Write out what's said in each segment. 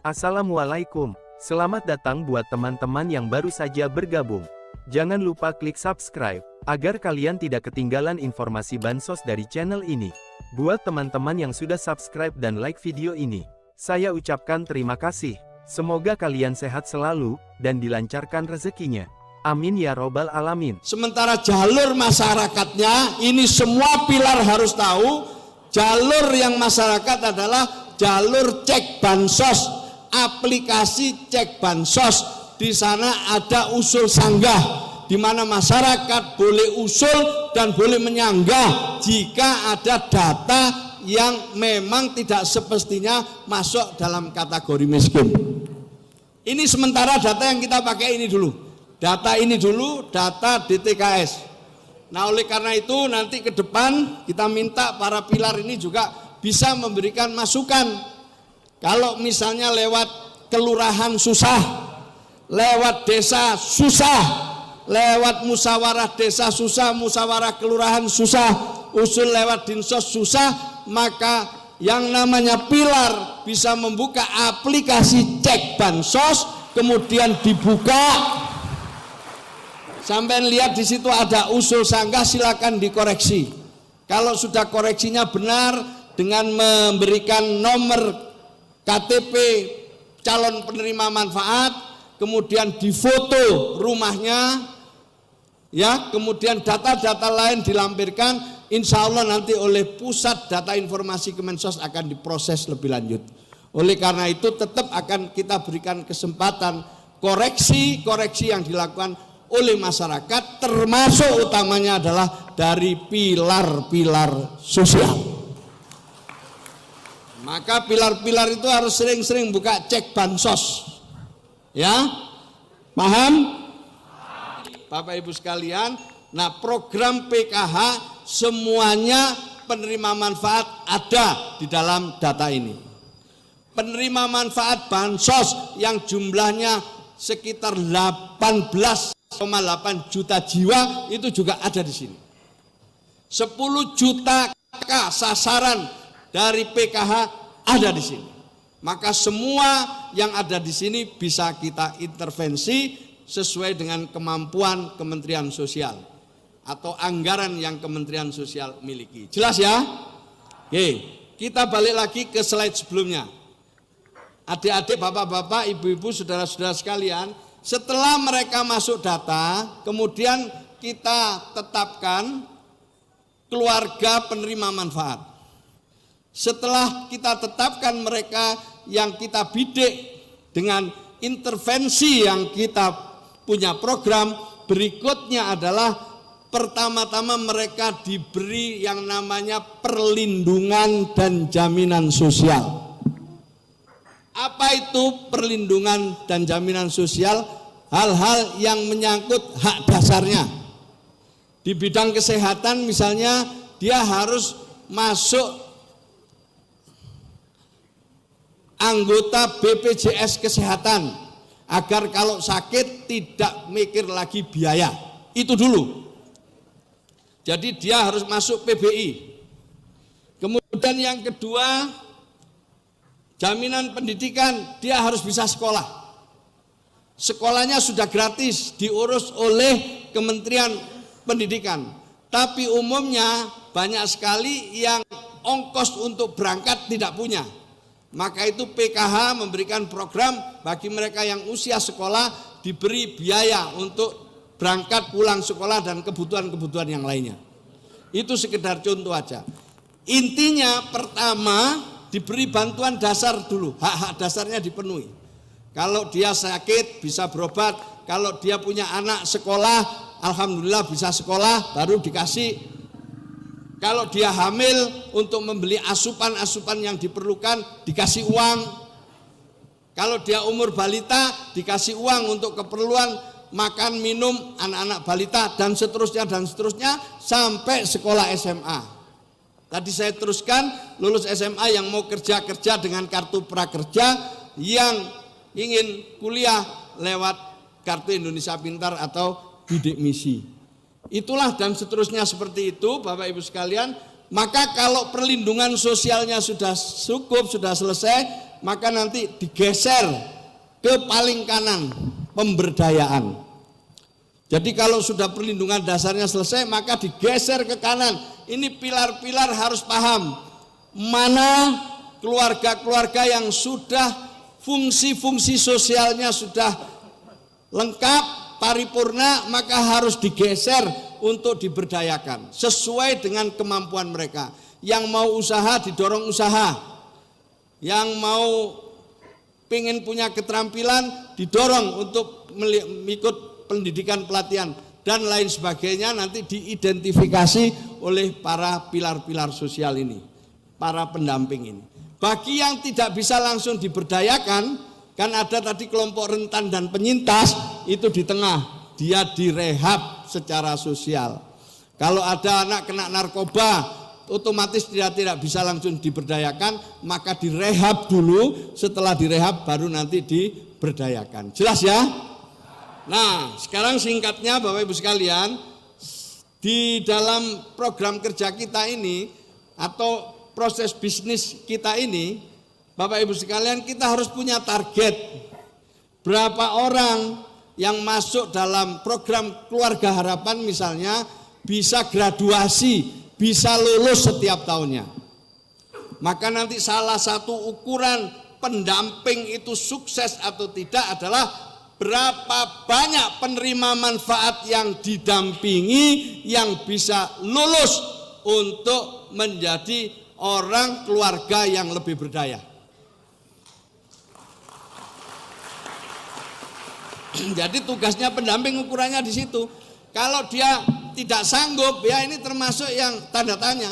Assalamualaikum, selamat datang buat teman-teman yang baru saja bergabung. Jangan lupa klik subscribe, agar kalian tidak ketinggalan informasi bansos dari channel ini. Buat teman-teman yang sudah subscribe dan like video ini, saya ucapkan terima kasih. Semoga kalian sehat selalu, dan dilancarkan rezekinya. Amin ya robbal alamin. Sementara jalur masyarakatnya, ini semua pilar harus tahu, jalur yang masyarakat adalah jalur cek bansos, aplikasi cek bansos. Di sana ada usul sanggah, di mana masyarakat boleh usul dan boleh menyanggah jika ada data yang memang tidak semestinya masuk dalam kategori miskin. Ini sementara data yang kita pakai ini dulu. Data ini dulu, data DTKS. Nah, oleh karena itu nanti ke depan kita minta para pilar ini juga bisa memberikan masukan. Kalau misalnya lewat kelurahan susah, lewat desa susah, lewat musyawarah desa susah, musyawarah kelurahan susah, usul lewat dinsos susah, maka yang namanya pilar bisa membuka aplikasi cek bansos, kemudian dibuka. Sampai lihat di situ ada usul sanggah, silakan dikoreksi. Kalau sudah koreksinya benar dengan memberikan nomor KTP calon penerima manfaat, kemudian difoto rumahnya, ya, kemudian data-data lain dilampirkan, insya Allah nanti oleh pusat data informasi Kemensos akan diproses lebih lanjut. Oleh karena itu tetap akan kita berikan kesempatan koreksi-koreksi yang dilakukan oleh masyarakat, termasuk utamanya adalah dari pilar-pilar sosial. Maka pilar-pilar itu harus sering-sering buka cek bansos, ya, paham? Bapak Ibu sekalian, nah program PKH semuanya penerima manfaat ada di dalam data ini. Penerima manfaat bansos yang jumlahnya sekitar 18,8 juta jiwa itu juga ada di sini. 10 juta KK sasaran dari PKH ada di sini. Maka semua yang ada di sini bisa kita intervensi sesuai dengan kemampuan Kementerian Sosial atau anggaran yang Kementerian Sosial miliki. Jelas ya? Oke, kita balik lagi ke slide sebelumnya. Adik-adik, bapak-bapak, ibu-ibu, saudara-saudara sekalian, setelah mereka masuk data, kemudian kita tetapkan keluarga penerima manfaat. Setelah kita tetapkan mereka yang kita bidik dengan intervensi yang kita punya program, berikutnya adalah pertama-tama mereka diberi yang namanya perlindungan dan jaminan sosial. Apa itu perlindungan dan jaminan sosial? Hal-hal yang menyangkut hak dasarnya. Di bidang kesehatan misalnya, dia harus masuk anggota BPJS Kesehatan agar kalau sakit tidak mikir lagi biaya. Itu dulu. Jadi dia harus masuk PBI. Kemudian yang kedua, jaminan pendidikan, dia harus bisa sekolah. Sekolahnya sudah gratis, diurus oleh Kementerian Pendidikan. Tapi umumnya banyak sekali yang ongkos untuk berangkat tidak punya. Maka itu PKH memberikan program bagi mereka yang usia sekolah, diberi biaya untuk berangkat pulang sekolah dan kebutuhan-kebutuhan yang lainnya. Itu sekedar contoh aja. Intinya pertama, diberi bantuan dasar dulu, hak-hak dasarnya dipenuhi. Kalau dia sakit bisa berobat, kalau dia punya anak sekolah, alhamdulillah bisa sekolah, baru dikasih. Kalau dia hamil, untuk membeli asupan-asupan yang diperlukan dikasih uang. Kalau dia umur balita, dikasih uang untuk keperluan makan, minum anak-anak balita, dan seterusnya sampai sekolah SMA. Tadi saya teruskan, lulus SMA yang mau kerja dengan kartu prakerja, yang ingin kuliah lewat kartu Indonesia Pintar atau bidik misi. Itulah dan seterusnya seperti itu Bapak Ibu sekalian. Maka kalau perlindungan sosialnya sudah cukup, sudah selesai, maka nanti digeser ke paling kanan, pemberdayaan. Jadi kalau sudah perlindungan dasarnya selesai, maka digeser ke kanan. Ini pilar-pilar harus paham mana keluarga-keluarga yang sudah fungsi-fungsi sosialnya sudah lengkap, paripurna, maka harus digeser untuk diberdayakan sesuai dengan kemampuan mereka. Yang mau usaha didorong usaha, yang mau pengen punya keterampilan didorong untuk mengikut pendidikan pelatihan dan lain sebagainya, nanti diidentifikasi oleh para pilar-pilar sosial ini, para pendamping ini. Bagi yang tidak bisa langsung diberdayakan, kan ada tadi kelompok rentan dan penyintas, itu di tengah, dia direhab secara sosial. Kalau ada anak kena narkoba, otomatis dia tidak bisa langsung diberdayakan, maka direhab dulu, setelah direhab baru nanti diberdayakan. Jelas ya? Nah, sekarang singkatnya Bapak Ibu sekalian, di dalam program kerja kita ini atau proses bisnis kita ini, Bapak Ibu sekalian, kita harus punya target. Berapa orang yang masuk dalam program Keluarga Harapan misalnya bisa graduasi, bisa lulus setiap tahunnya. Maka nanti salah satu ukuran pendamping itu sukses atau tidak adalah berapa banyak penerima manfaat yang didampingi yang bisa lulus untuk menjadi orang keluarga yang lebih berdaya. Jadi tugasnya pendamping ukurannya di situ. Kalau dia tidak sanggup, ya ini termasuk yang tanda tanya.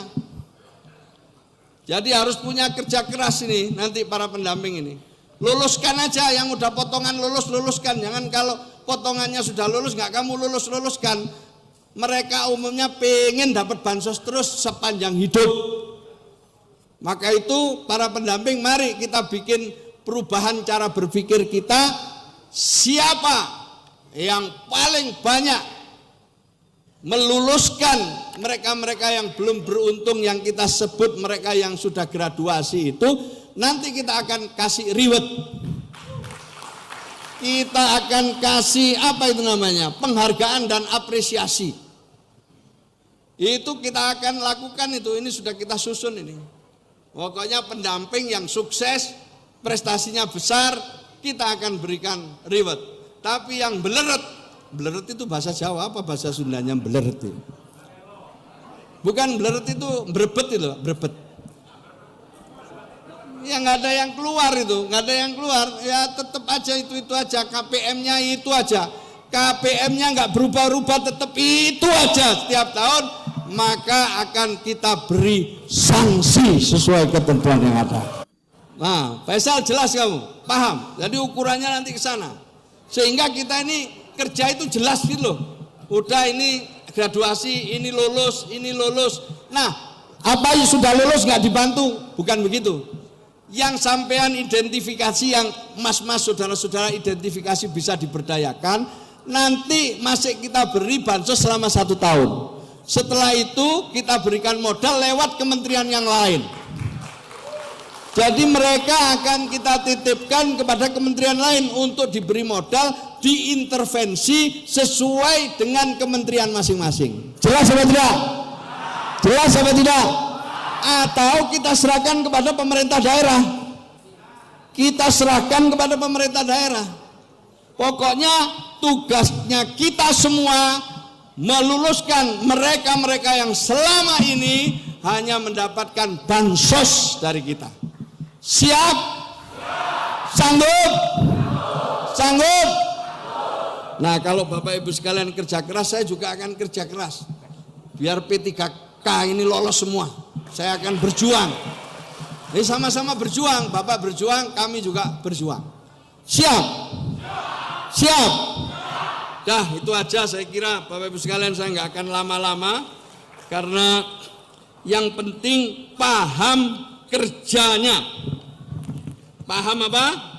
Jadi harus punya kerja keras ini nanti para pendamping ini. Luluskan aja yang udah potongan luluskan. Jangan kalau potongannya sudah lulus nggak kamu luluskan. Mereka umumnya pengen dapat bansos terus sepanjang hidup. Maka itu para pendamping, mari kita bikin perubahan cara berpikir kita. Siapa yang paling banyak meluluskan mereka-mereka yang belum beruntung, yang kita sebut mereka yang sudah graduasi itu, nanti kita akan kasih reward. Kita akan kasih apa itu namanya? Penghargaan dan apresiasi. Itu kita akan lakukan itu, ini sudah kita susun ini. Pokoknya pendamping yang sukses, prestasinya besar, kita akan berikan reward. Tapi yang beleret itu bahasa Jawa apa bahasa Sundanya beleret itu? Bukan beleret itu berebet itu, berebet. Ya nggak ada yang keluar itu, nggak ada yang keluar. Ya tetap aja itu aja, KPM-nya itu aja. KPM-nya nggak berubah-ubah, tetap itu aja setiap tahun. Maka akan kita beri sanksi sesuai ketentuan yang ada. Nah, Faisal jelas kamu, paham. Jadi ukurannya nanti ke sana. Sehingga kita ini kerja itu jelas gitu loh. Udah ini graduasi, ini lulus. Nah, apa yang sudah lulus nggak dibantu? Bukan begitu. Yang sampean identifikasi, yang mas-mas saudara-saudara identifikasi bisa diberdayakan, nanti masih kita beri bansos selama 1 tahun. Setelah itu kita berikan modal lewat kementerian yang lain. Jadi mereka akan kita titipkan kepada kementerian lain untuk diberi modal, diintervensi sesuai dengan kementerian masing-masing. Jelas apa tidak? Jelas apa tidak? Atau kita serahkan kepada pemerintah daerah. Kita serahkan kepada pemerintah daerah. Pokoknya tugasnya kita semua meluluskan mereka-mereka yang selama ini hanya mendapatkan bansos dari kita. Siap? Sanggup? Sanggup? Nah, kalau Bapak Ibu sekalian kerja keras, saya juga akan kerja keras. Biar P3K ini lolos semua. Saya akan berjuang. Ini sama-sama berjuang. Bapak berjuang, kami juga berjuang. Siap? Siap? Dah, itu aja saya kira Bapak Ibu sekalian, saya nggak akan lama-lama. Karena yang penting paham kerjanya. Paham apa?